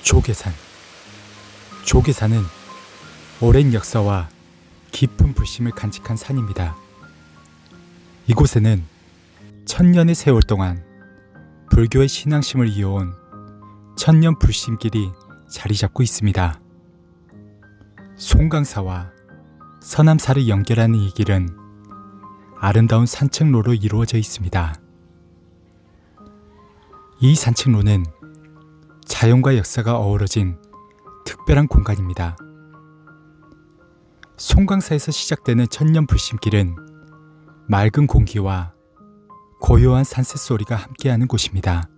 조계산. 조계산은 오랜 역사와 깊은 불심을 간직한 산입니다. 이곳에는 천년의 세월 동안 불교의 신앙심을 이어온 천년 불심길이 자리 잡고 있습니다. 송강사와 서남사를 연결하는 이 길은 아름다운 산책로로 이루어져 있습니다. 이 산책로는 자연과 역사가 어우러진 특별한 공간입니다. 송강사에서 시작되는 천년 불심길은 맑은 공기와 고요한 산새 소리가 함께하는 곳입니다.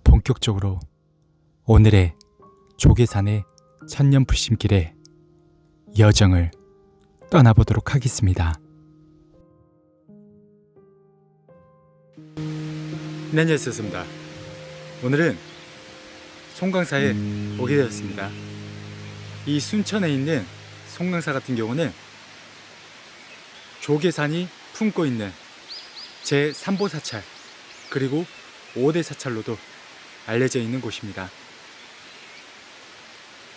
본격적으로 오늘의 조계산의 천년 불심길의 여정을 떠나보도록 하겠습니다. 네, 안녕하셨습니다. 오늘은 송강사에 오게 되었습니다. 이 순천에 있는 송강사 같은 경우는 조계산이 품고 있는 제3보 사찰 그리고 5대 사찰로도 알려져 있는 곳입니다.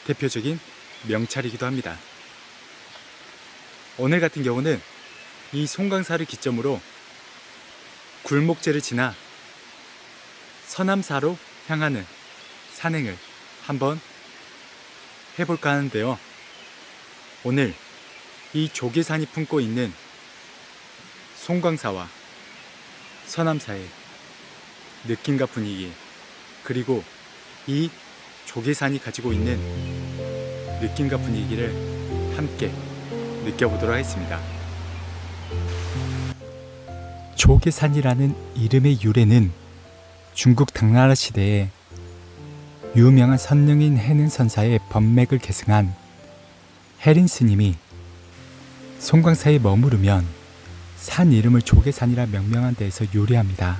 대표적인 명찰이기도 합니다. 오늘 같은 경우는 이 송강사를 기점으로 굴목재를 지나 서남사로 향하는 산행을 한번 해볼까 하는데요. 오늘 이 조계산이 품고 있는 송강사와 서남사의 느낌과 분위기, 그리고 이 조계산이 가지고 있는 느낌과 분위기를 함께 느껴보도록 하겠습니다. 조계산이라는 이름의 유래는 중국 당나라 시대에 유명한 선릉인 해능선사의 법맥을 계승한 해린 스님이 송강사에 머무르면 산 이름을 조계산이라 명명한 데에서 유래합니다.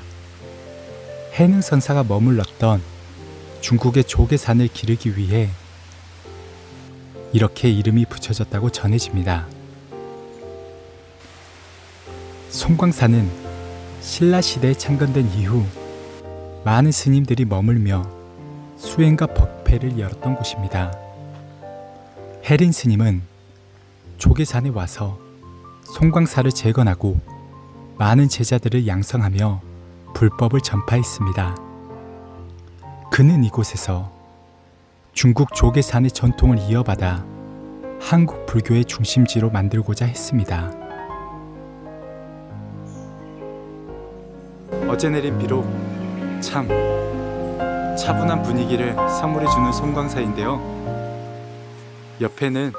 해능선사가 머물렀던 중국의 조계산을 기르기 위해 이렇게 이름이 붙여졌다고 전해집니다. 송강사는 신라시대에 창건된 이후 많은 스님들이 머물며 수행과 법회를 열었던 곳입니다. 해린 스님은 조계산에 와서 송강사를 재건하고 많은 제자들을 양성하며 불법을 전파했습니다. 그는 이곳에서 중국 조계산의 전통을 이어받아 한국 불교의 중심지로 만들고자 했습니다. 어제 내린 비로 참 차분한 분위기를 선물해주는 송강사인데요. 옆에는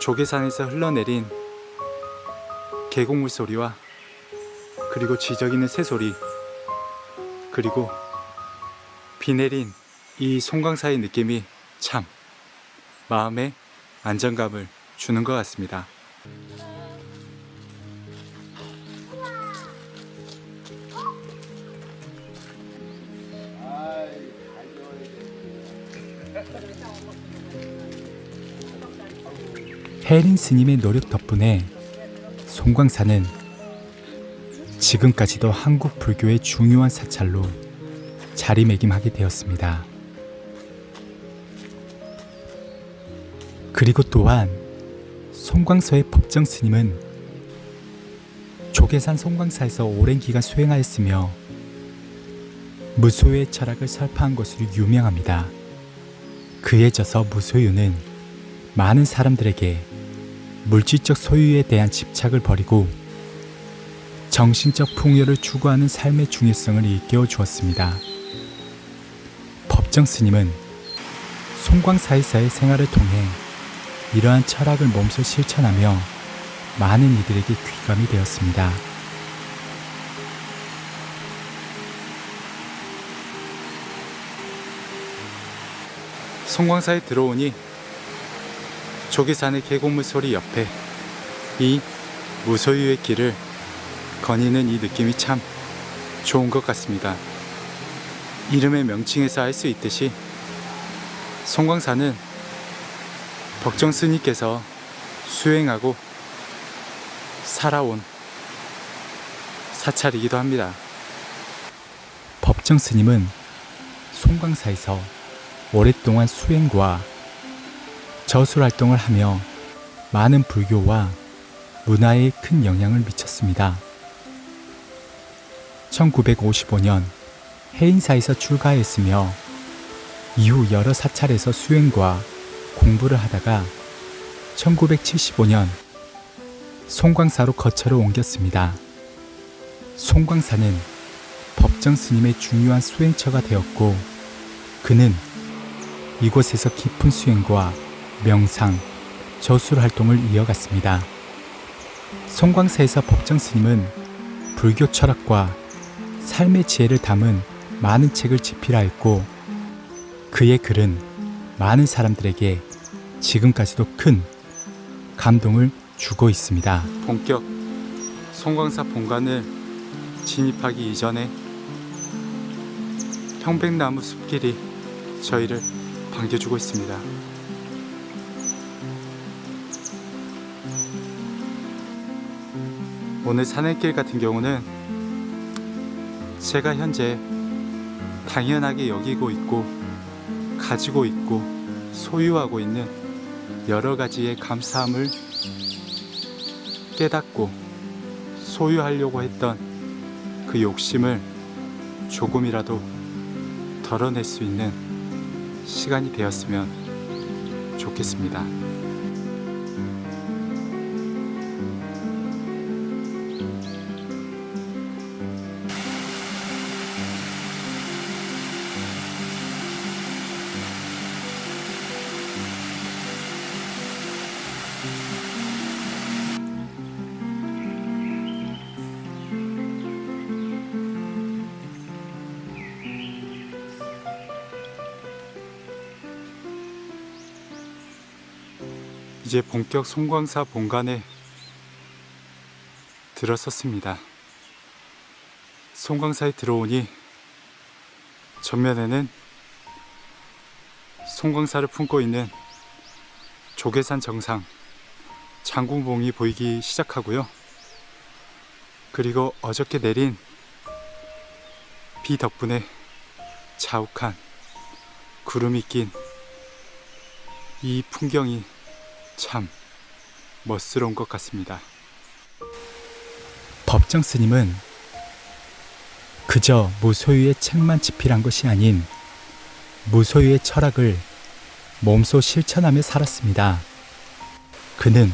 조계산에서 흘러내린 계곡물 소리와 그리고 쥐저기는 새소리, 그리고 비 내린 이 송강사의 느낌이 참 마음에 안정감을 주는 것 같습니다. 해린 스님의 노력 덕분에 송강사는 지금까지도 한국 불교의 중요한 사찰로 자리매김하게 되었습니다. 그리고 또한 송광서의 법정 스님은 조계산 송광사에서 오랜 기간 수행하였으며 무소유의 철학을 설파한 것으로 유명합니다. 그에 져서 무소유는 많은 사람들에게 물질적 소유에 대한 집착을 버리고 정신적 풍요를 추구하는 삶의 중요성을 일깨워 주었습니다. 법정 스님은 송광사에서의 생활을 통해 이러한 철학을 몸소 실천하며 많은 이들에게 귀감이 되었습니다. 송광사에 들어오니 조계산의 계곡물 소리 옆에 이 무소유의 길을 거니는 이 느낌이 참 좋은 것 같습니다. 이름의 명칭에서 알 수 있듯이 송광사는 법정 스님께서 수행하고 살아온 사찰이기도 합니다. 법정 스님은 송광사에서 오랫동안 수행과 저술 활동을 하며 많은 불교와 문화에 큰 영향을 미쳤습니다. 1955년 해인사에서 출가했으며 이후 여러 사찰에서 수행과 공부를 하다가 1975년 송광사로 거처를 옮겼습니다. 송광사는 법정 스님의 중요한 수행처가 되었고 그는 이곳에서 깊은 수행과 명상, 저술 활동을 이어갔습니다. 송광사에서 법정 스님은 불교 철학과 삶의 지혜를 담은 많은 책을 집필하였고 그의 글은 많은 사람들에게 지금까지도 큰 감동을 주고 있습니다. 본격 송광사 본관을 진입하기 이전에 평백나무 숲길이 저희를 반겨주고 있습니다. 오늘 산행길 같은 경우는 제가 현재 당연하게 여기고 있고 가지고 있고 소유하고 있는 여러 가지의 감사함을 깨닫고 소유하려고 했던 그 욕심을 조금이라도 덜어낼 수 있는 시간이 되었으면 좋겠습니다. 이제 본격 송광사 본관에 들어섰습니다. 송광사에 들어오니 전면에는 송광사를 품고 있는 조계산 정상 장군봉이 보이기 시작하고요. 그리고 어저께 내린 비 덕분에 자욱한 구름이 낀 이 풍경이 참 멋스러운 것 같습니다. 법정 스님은 그저 무소유의 책만 집필한 것이 아닌 무소유의 철학을 몸소 실천하며 살았습니다. 그는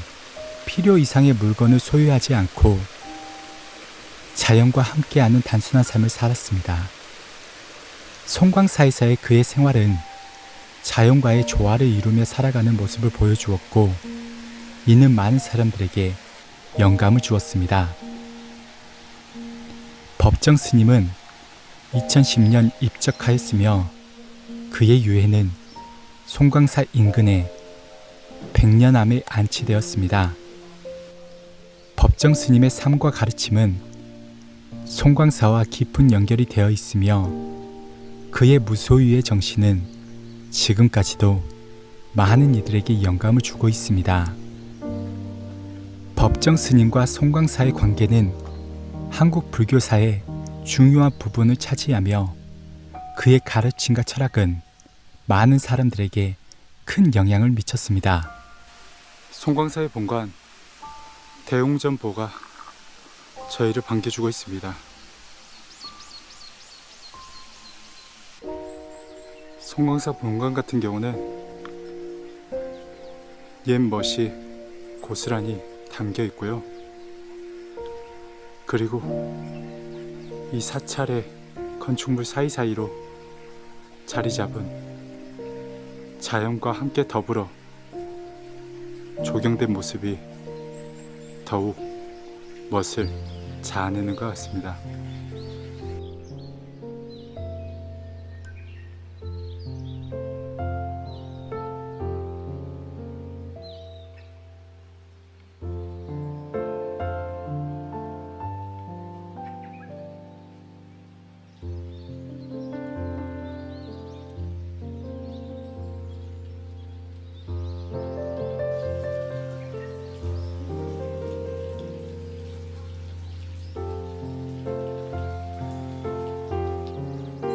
필요 이상의 물건을 소유하지 않고 자연과 함께하는 단순한 삶을 살았습니다. 송광사에서의 그의 생활은 자연과의 조화를 이루며 살아가는 모습을 보여주었고 이는 많은 사람들에게 영감을 주었습니다. 법정 스님은 2010년 입적하였으며 그의 유해는 송광사 인근의 백년암에 안치되었습니다. 법정 스님의 삶과 가르침은 송광사와 깊은 연결이 되어 있으며 그의 무소유의 정신은 지금까지도 많은 이들에게 영감을 주고 있습니다. 법정 스님과 송광사의 관계는 한국 불교사의 중요한 부분을 차지하며 그의 가르침과 철학은 많은 사람들에게 큰 영향을 미쳤습니다. 송광사의 본관 대웅전보가 저희를 반겨주고 있습니다. 송광사 본관 같은 경우는 옛 멋이 고스란히 담겨 있고요. 그리고 이 사찰의 건축물 사이사이로 자리 잡은 자연과 함께 더불어 조경된 모습이 더욱 멋을 자아내는 것 같습니다.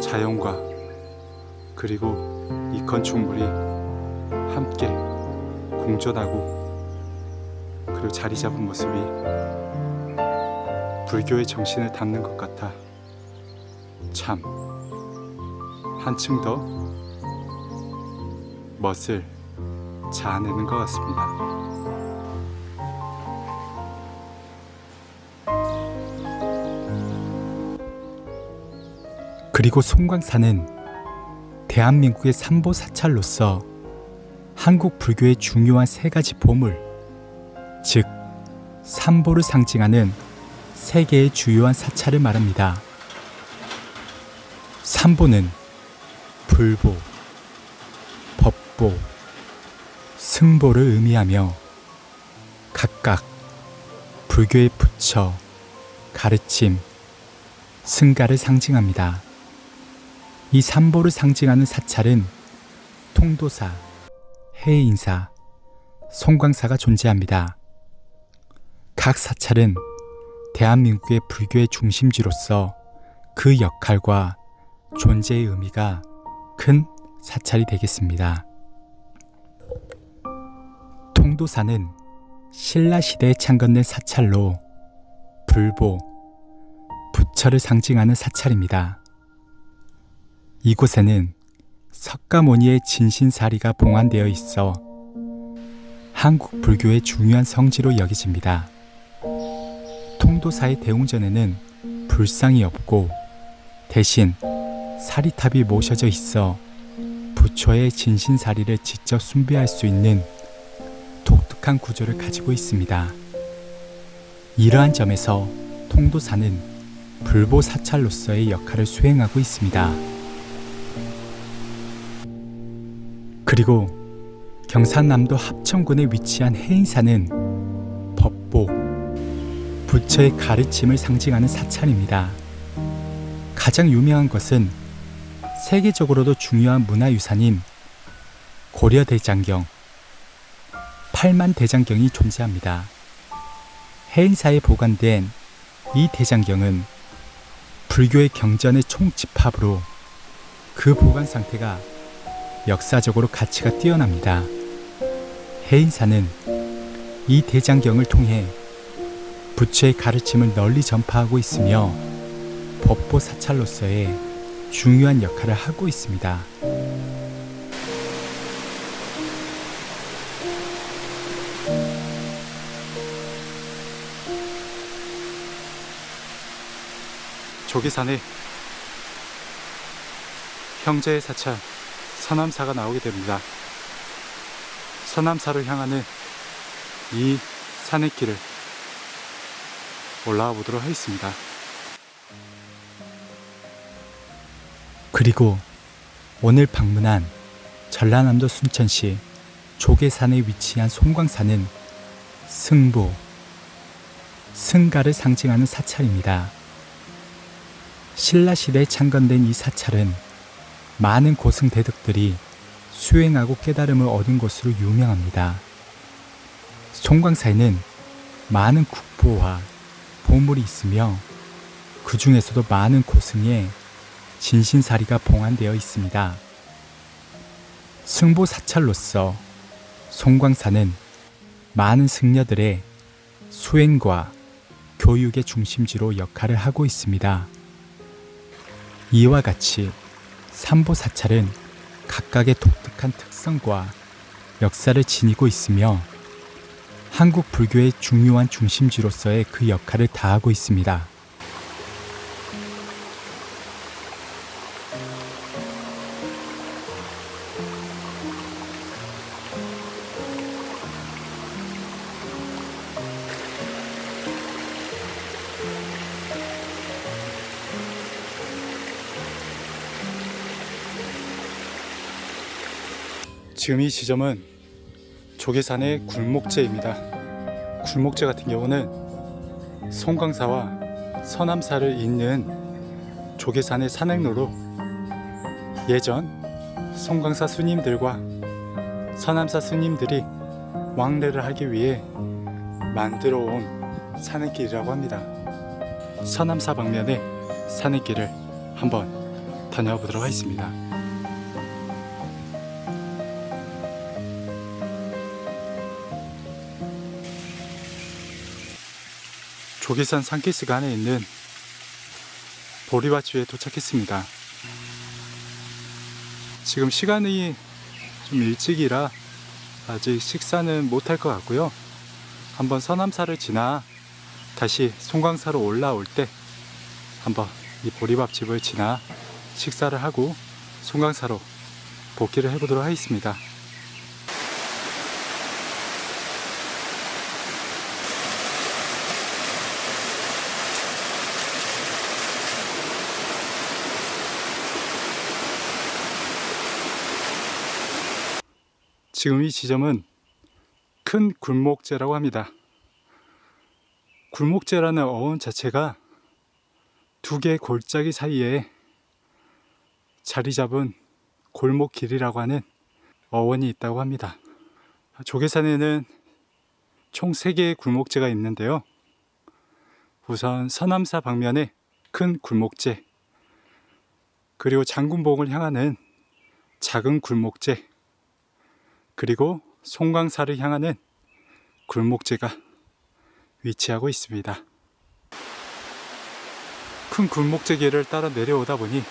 자연과 그리고 이 건축물이 함께 공존하고 그리고 자리 잡은 모습이 불교의 정신을 담는 것 같아 참 한층 더 멋을 자아내는 것 같습니다. 그리고 송광사는 대한민국의 삼보 사찰로서 한국 불교의 중요한 세 가지 보물, 즉 삼보를 상징하는 세 개의 주요한 사찰을 말합니다. 삼보는 불보, 법보, 승보를 의미하며 각각 불교의 부처, 가르침, 승가를 상징합니다. 이 삼보를 상징하는 사찰은 통도사, 해인사, 송광사가 존재합니다. 각 사찰은 대한민국의 불교의 중심지로서 그 역할과 존재의 의미가 큰 사찰이 되겠습니다. 통도사는 신라시대에 창건된 사찰로 불보, 부처를 상징하는 사찰입니다. 이곳에는 석가모니의 진신사리가 봉안되어 있어 한국 불교의 중요한 성지로 여겨집니다. 통도사의 대웅전에는 불상이 없고 대신 사리탑이 모셔져 있어 부처의 진신사리를 직접 숭배할 수 있는 독특한 구조를 가지고 있습니다. 이러한 점에서 통도사는 불보 사찰로서의 역할을 수행하고 있습니다. 그리고 경상남도 합천군에 위치한 해인사는 법보, 부처의 가르침을 상징하는 사찰입니다. 가장 유명한 것은 세계적으로도 중요한 문화유산인 고려대장경, 8만 대장경이 존재합니다. 해인사에 보관된 이 대장경은 불교의 경전의 총집합으로 그 보관 상태가 역사적으로 가치가 뛰어납니다. 해인사는 이 대장경을 통해 부처의 가르침을 널리 전파하고 있으며 법보 사찰로서의 중요한 역할을 하고 있습니다. 조계산에 형제의 사찰 서남사가 나오게 됩니다. 서남사를 향하는 이 산의 길을 올라와 보도록 하겠습니다. 그리고 오늘 방문한 전라남도 순천시 조계산에 위치한 송광사는 승보, 승가를 상징하는 사찰입니다. 신라시대에 창건된 이 사찰은 많은 고승대덕들이 수행하고 깨달음을 얻은 곳으로 유명합니다. 송광사에는 많은 국보와 보물이 있으며 그 중에서도 많은 고승의 진신사리가 봉안되어 있습니다. 승보 사찰로서 송광사는 많은 승려들의 수행과 교육의 중심지로 역할을 하고 있습니다. 이와 같이 삼보 사찰은 각각의 독특한 특성과 역사를 지니고 있으며 한국 불교의 중요한 중심지로서의 그 역할을 다하고 있습니다. 지금 이 지점은 조계산의 굴목재입니다. 굴목재 같은 경우는 송광사와 서남사를 잇는 조계산의 산행로로 예전 송광사 스님들과 서남사 스님들이 왕래를 하기 위해 만들어 온 산행길이라고 합니다. 서남사 방면의 산행길을 한번 다녀보도록 하겠습니다. 조계산 산기슭 안에 있는 보리밭집에 도착했습니다. 지금 시간이 좀 일찍이라 아직 식사는 못할 것 같고요. 한번 서남사를 지나 다시 송광사로 올라올 때 한번 이 보리밥집을 지나 식사를 하고 송광사로 복귀를 해보도록 하겠습니다. 지금 이 지점은 큰 굴목재라고 합니다. 굴목재라는 어원 자체가 두 개의 골짜기 사이에 자리 잡은 골목길이라고 하는 어원이 있다고 합니다. 조계산에는 총 3개의 굴목재가 있는데요. 우선 서남사 방면에 큰 굴목재, 그리고 장군봉을 향하는 작은 굴목재, 그리고 송광사를 향하는 굴목재가 위치하고 있습니다. 큰 굴목재 길을 따라 내려오다 보니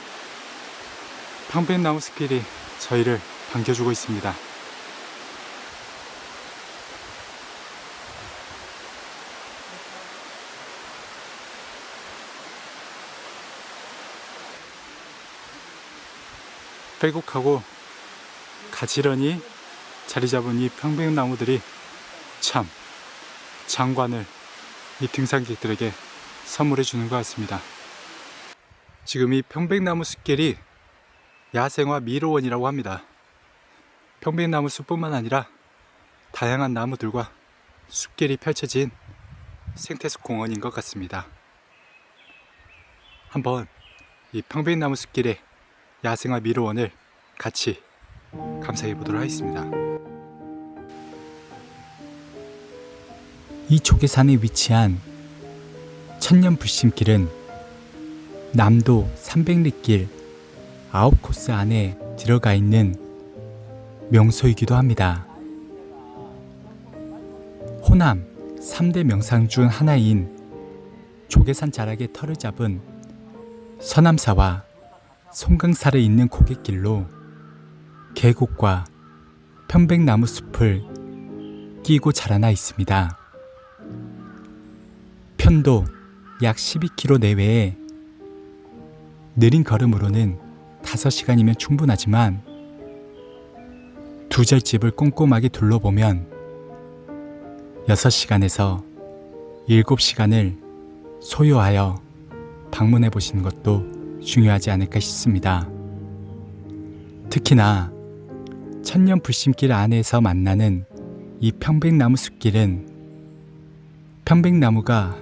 평백나무 숲길이 저희를 반겨주고 있습니다. 빼곡하고 가지런히 자리 잡은 이 평백나무들이 참 장관을 이 등산객들에게 선물해 주는 것 같습니다. 지금 이 평백나무 숲길이 야생화 미로원이라고 합니다. 평백나무 숲뿐만 아니라 다양한 나무들과 숲길이 펼쳐진 생태숲 공원인 것 같습니다. 한번 이 평백나무 숲길의 야생화 미로원을 같이 감상해 보도록 하겠습니다. 이 조계산에 위치한 천년불심길은 남도 300리길 9코스 안에 들어가 있는 명소이기도 합니다. 호남 3대 명상 중 하나인 조계산 자락의 터를 잡은 서남사와 송광사를 잇는 고갯길로 계곡과 편백나무 숲을 끼고 자라나 있습니다. 편도 약 12km 내외에 느린 걸음으로는 5시간이면 충분하지만 두 절집을 꼼꼼하게 둘러보면 6시간에서 7시간을 소요하여 방문해 보시는 것도 중요하지 않을까 싶습니다. 특히나 천년불심길 안에서 만나는 이 편백나무 숲길은 편백나무가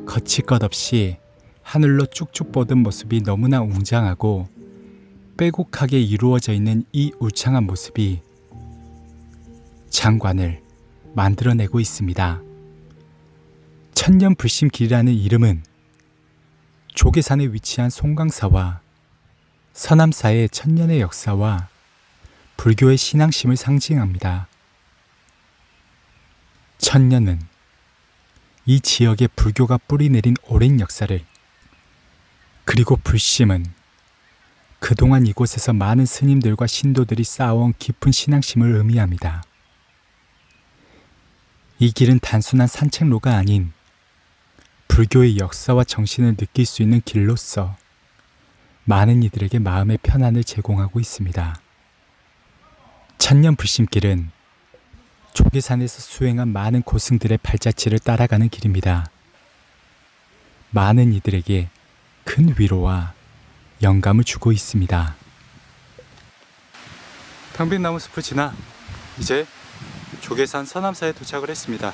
거칠 것 없이 하늘로 쭉쭉 뻗은 모습이 너무나 웅장하고 빼곡하게 이루어져 있는 이 울창한 모습이 장관을 만들어내고 있습니다. 천년불심길이라는 이름은 조계산에 위치한 송광사와 서남사의 천년의 역사와 불교의 신앙심을 상징합니다. 천년은 이 지역에 불교가 뿌리내린 오랜 역사를, 그리고 불심은 그동안 이곳에서 많은 스님들과 신도들이 쌓아온 깊은 신앙심을 의미합니다. 이 길은 단순한 산책로가 아닌 불교의 역사와 정신을 느낄 수 있는 길로서 많은 이들에게 마음의 편안을 제공하고 있습니다. 천년불심길은 조계산에서 수행한 많은 고승들의 발자취를 따라가는 길입니다. 많은 이들에게 큰 위로와 영감을 주고 있습니다. 평백나무 숲을 지나 이제 조계산 서남사에 도착을 했습니다.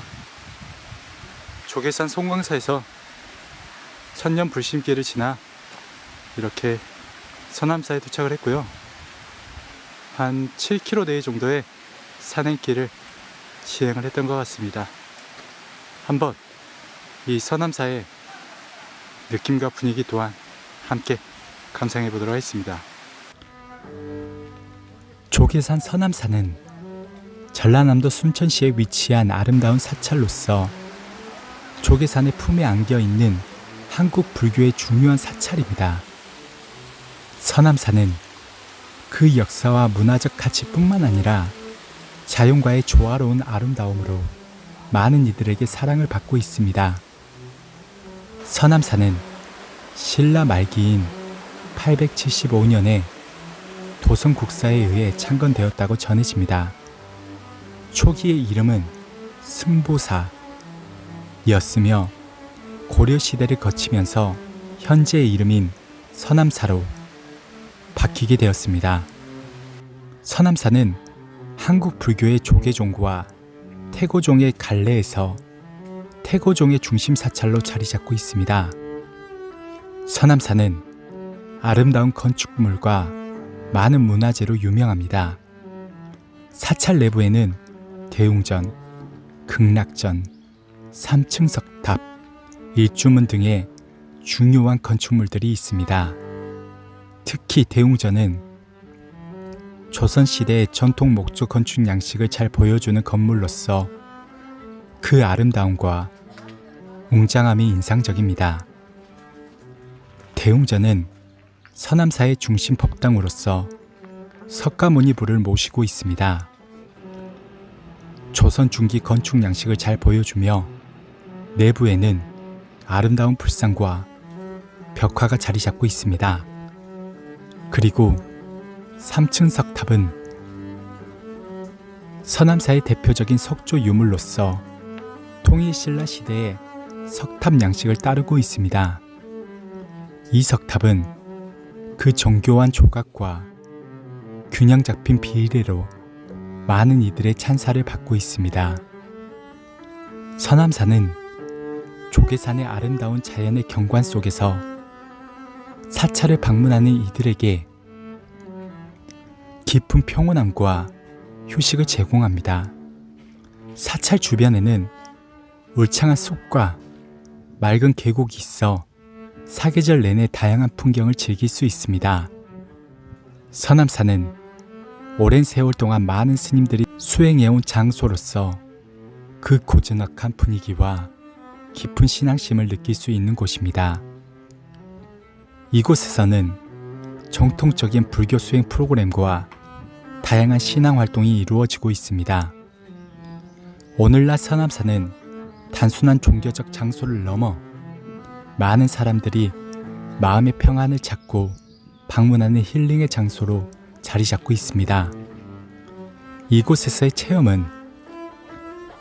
조계산 송광사에서 천년불심길을 지나 이렇게 서남사에 도착을 했고요. 한 7km 내외 정도의 산행길을 시행을 했던 것 같습니다. 한번 이 서남사의 느낌과 분위기 또한 함께 감상해 보도록 하겠습니다. 조계산 서남사는 전라남도 순천시에 위치한 아름다운 사찰로서 조계산의 품에 안겨 있는 한국 불교의 중요한 사찰입니다. 서남사는 그 역사와 문화적 가치뿐만 아니라 자연과의 조화로운 아름다움으로 많은 이들에게 사랑을 받고 있습니다. 서남사는 신라 말기인 875년에 도성국사에 의해 창건되었다고 전해집니다. 초기의 이름은 승보사였으며 고려시대를 거치면서 현재의 이름인 서남사로 바뀌게 되었습니다. 서남사는 한국 불교의 조계종과 태고종의 갈래에서 태고종의 중심 사찰로 자리 잡고 있습니다. 서남사는 아름다운 건축물과 많은 문화재로 유명합니다. 사찰 내부에는 대웅전, 극락전, 삼층석탑, 일주문 등의 중요한 건축물들이 있습니다. 특히 대웅전은 조선시대의 전통 목조 건축 양식을 잘 보여주는 건물로서 그 아름다움과 웅장함이 인상적입니다. 대웅전은 서남사의 중심 법당으로서 석가모니부를 모시고 있습니다. 조선 중기 건축 양식을 잘 보여주며 내부에는 아름다운 불상과 벽화가 자리 잡고 있습니다. 그리고 삼층석탑은 서남사의 대표적인 석조 유물로서 통일신라 시대의 석탑 양식을 따르고 있습니다. 이 석탑은 그 정교한 조각과 균형 잡힌 비례로 많은 이들의 찬사를 받고 있습니다. 서남사는 조계산의 아름다운 자연의 경관 속에서 사찰을 방문하는 이들에게 깊은 평온함과 휴식을 제공합니다. 사찰 주변에는 울창한 숲과 맑은 계곡이 있어 사계절 내내 다양한 풍경을 즐길 수 있습니다. 서남사는 오랜 세월 동안 많은 스님들이 수행해온 장소로서 그 고즈넉한 분위기와 깊은 신앙심을 느낄 수 있는 곳입니다. 이곳에서는 정통적인 불교 수행 프로그램과 다양한 신앙 활동이 이루어지고 있습니다. 오늘날 서남사는 단순한 종교적 장소를 넘어 많은 사람들이 마음의 평안을 찾고 방문하는 힐링의 장소로 자리 잡고 있습니다. 이곳에서의 체험은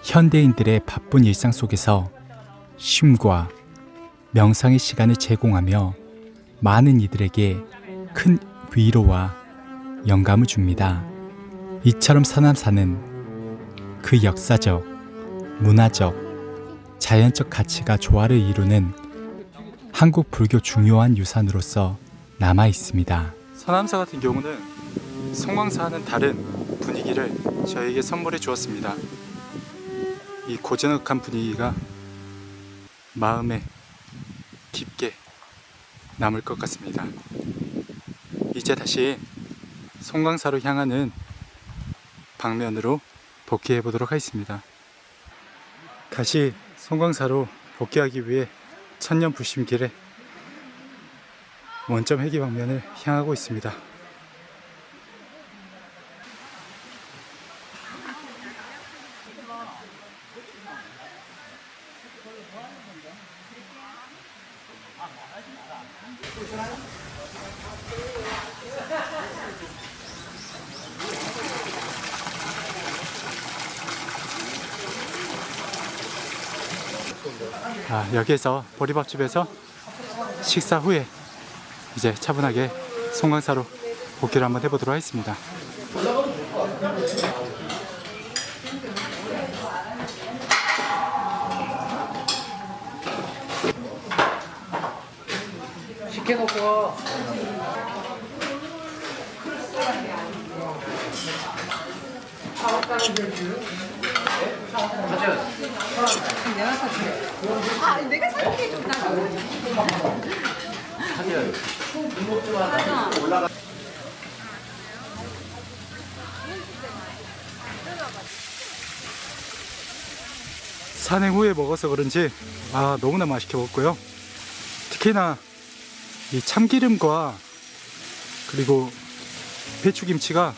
현대인들의 바쁜 일상 속에서 쉼과 명상의 시간을 제공하며 많은 이들에게 큰 위로와 영감을 줍니다. 이처럼 서남사는 그 역사적, 문화적, 자연적 가치가 조화를 이루는 한국 불교 중요한 유산으로서 남아 있습니다. 서남사 같은 경우는 송광사와는 다른 분위기를 저에게 선물해 주었습니다. 이 고즈넉한 분위기가 마음에 깊게 남을 것 같습니다. 이제 다시 송광사로 향하는 방면으로 복귀해 보도록 하겠습니다. 다시 송광사로 복귀하기 위해 천년불심길에 원점 회기 방면을 향하고 있습니다. 여기에서 보리밥집에서 식사 후에 이제 차분하게 송광사로 복귀를 한번 해보도록 하겠습니다. 시켜놓고 내가 살게. 아, 내가 살게 좀 나가. 산행 후에 먹어서 그런지 너무나 맛있게 먹었고요. 특히나 이 참기름과 그리고 배추김치가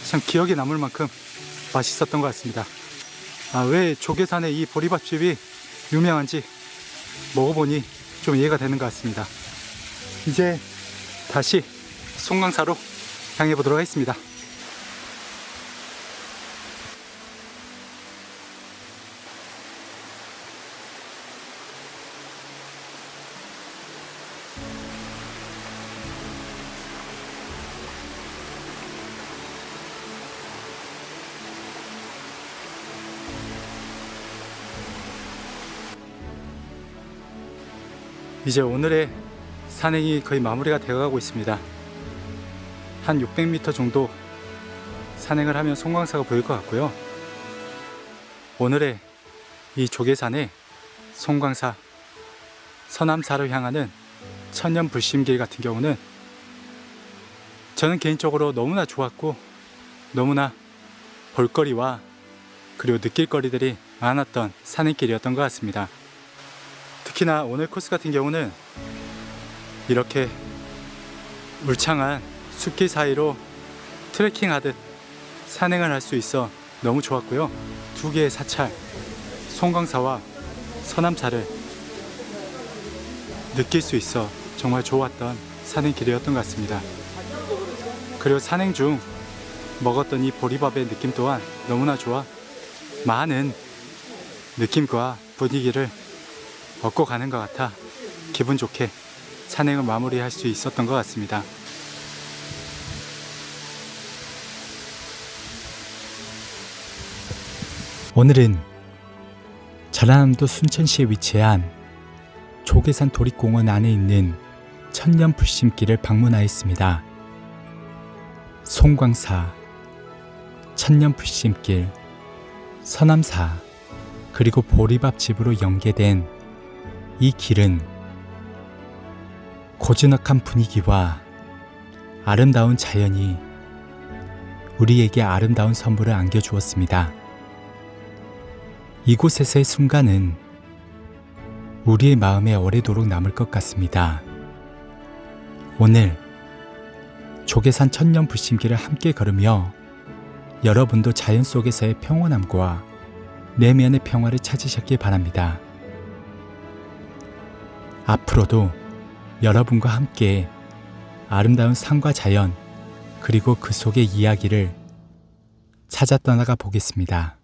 참 기억에 남을 만큼 맛있었던 것 같습니다. 왜 조계산의 이 보리밥집이 유명한지 먹어보니 좀 이해가 되는 것 같습니다. 이제 다시 송강사로 향해 보도록 하겠습니다. 이제 오늘의 산행이 거의 마무리가 되어가고 있습니다. 한 600m 정도 산행을 하면 송광사가 보일 것 같고요. 오늘의 이 조계산의 송광사 서남사로 향하는 천년불심길 같은 경우는 저는 개인적으로 너무나 좋았고 너무나 볼거리와 그리고 느낄거리들이 많았던 산행길이었던 것 같습니다. 특히나 오늘 코스 같은 경우는 이렇게 울창한 숲길 사이로 트레킹하듯 산행을 할 수 있어 너무 좋았고요. 두 개의 사찰, 송광사와 서남사를 느낄 수 있어 정말 좋았던 산행길이었던 것 같습니다. 그리고 산행 중 먹었던 이 보리밥의 느낌 또한 너무나 좋아 많은 느낌과 분위기를 얻고 가는 것 같아 기분 좋게 산행을 마무리할 수 있었던 것 같습니다. 오늘은 전라남도 순천시에 위치한 조계산 도립공원 안에 있는 천년불심길을 방문하였습니다. 송광사, 천년불심길, 서남사, 그리고 보리밥집으로 연계된 이 길은 고즈넉한 분위기와 아름다운 자연이 우리에게 아름다운 선물을 안겨주었습니다. 이곳에서의 순간은 우리의 마음에 오래도록 남을 것 같습니다. 오늘 조계산 천년불심길을 함께 걸으며 여러분도 자연 속에서의 평온함과 내면의 평화를 찾으셨길 바랍니다. 앞으로도 여러분과 함께 아름다운 산과 자연 그리고 그 속의 이야기를 찾아 떠나가 보겠습니다.